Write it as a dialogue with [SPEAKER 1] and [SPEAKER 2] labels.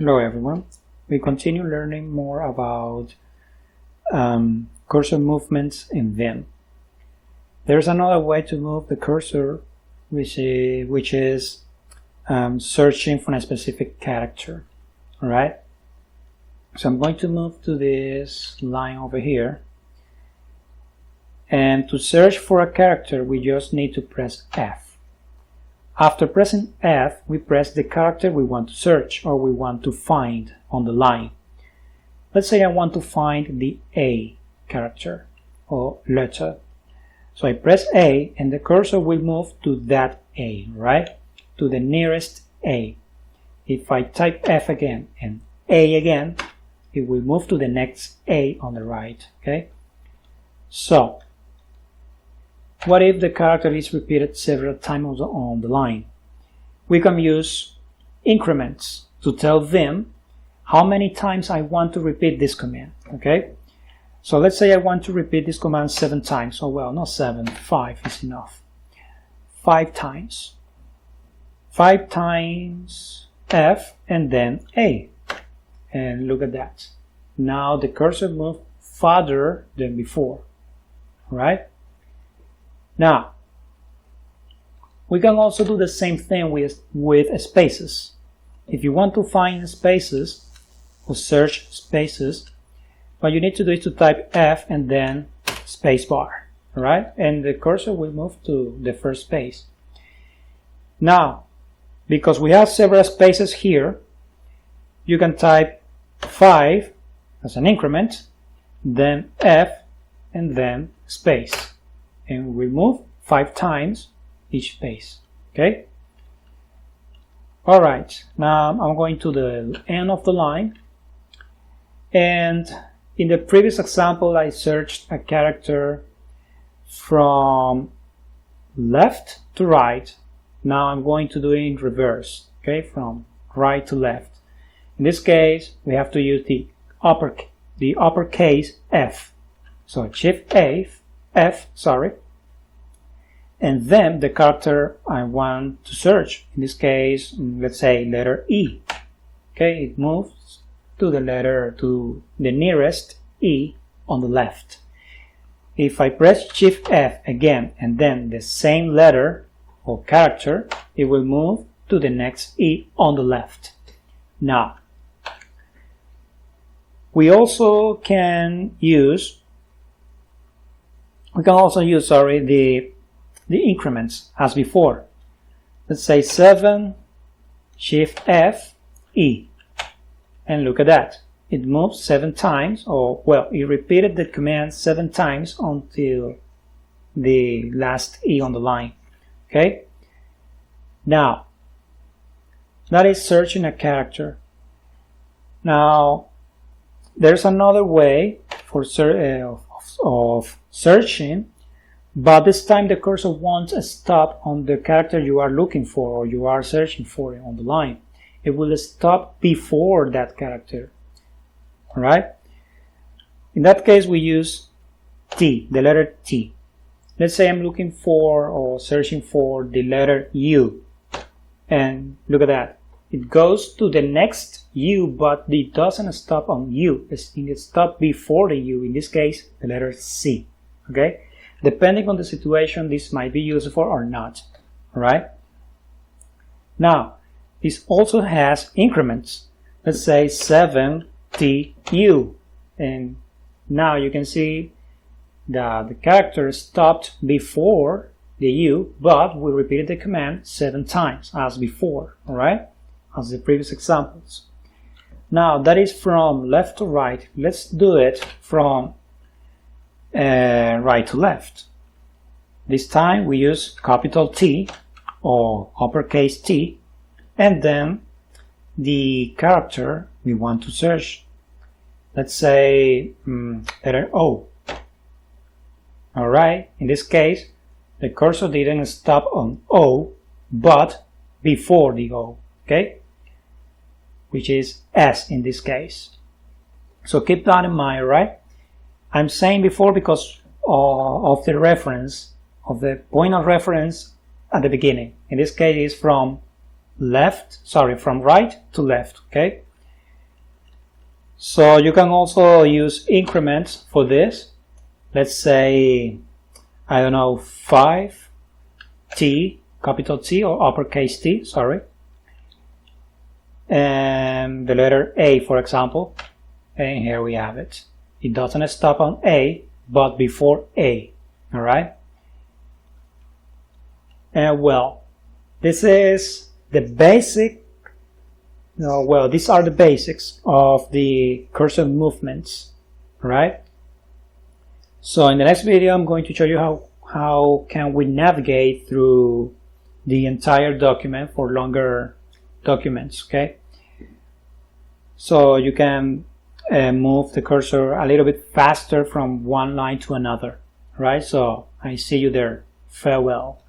[SPEAKER 1] Hello everyone. We continue learning more about cursor movements in Vim. There's another way to move the cursor which is searching for a specific character. Alright? So I'm going to move to this line over here, and to search for a character we just need to press F. After pressing F, we press the character we want to search or we want to find on the line. Let's say I want to find the A character or letter. So I press A and the cursor will move to that A, right? To the nearest A. If I type F again and A again, it will move to the next A on the right, okay? So, what if the character is repeated several times on the line? We can use increments to tell Vim how many times I want to repeat this command, okay? So let's say I want to repeat this command 7 times. Oh well, not 7, 5 is enough. 5 times. 5 times F and then A. And look at that. Now the cursor moved farther than before, right? Now, we can also do the same thing with spaces. If you want to find spaces or search spaces, what you need to do is to type F and then spacebar, right? And the cursor will move to the first space. Now, because we have several spaces here, you can type 5 as an increment, then F and then space. And we move 5 times each space, okay? Alright, now I'm going to the end of the line, and in the previous example I searched a character from left to right. Now I'm going to do it in reverse, okay, from right to left. In this case we have to use the uppercase F. So Shift F, and then the character I want to search. In this case, let's say letter E. Okay, it moves to the nearest E on the left. If I press Shift F again and then the same letter or character, it will move to the next E on the left. Now, we also can use the increments as before. Let's say 7, Shift F, E. And look at that. It moves 7 times, or well, it repeated the command 7 times until the last E on the line. Okay? Now, that is searching a character. Now, there's another way for of searching, but this time the cursor won't stop on the character you are looking for or you are searching for on the line. It will stop before that character. Alright? In that case we use T, the letter T. Let's say I'm looking for or searching for the letter U, and look at that. It goes to the next U, but it doesn't stop on U. It stops before the U, in this case the letter C. Okay? Depending on the situation, this might be useful or not. Alright? Now, this also has increments. Let's say 7TU. And now you can see that the character stopped before the U, but we repeated the command 7 times as before. Alright? As the previous examples. Now, that is from left to right. Let's do it from right to left. This time we use capital T or uppercase T, and then the character we want to search. Let's say letter O. Alright, in this case the cursor didn't stop on O, but before the O, okay? Which is S in this case. So keep that in mind, right? I'm saying before because of the reference, of the point of reference at the beginning. In this case, it's from right to left, okay? So you can also use increments for this. Let's say, I don't know, 5T, capital T or uppercase T, sorry. And the letter A, for example. And here we have it. It doesn't stop on A, but before A. All right. And well, this is the basic. Well, these are the basics of the cursor movements. All right. So in the next video, I'm going to show you how can we navigate through the entire document for longer documents. Okay. So you can move the cursor a little bit faster from one line to another, right? So I see you there. Farewell.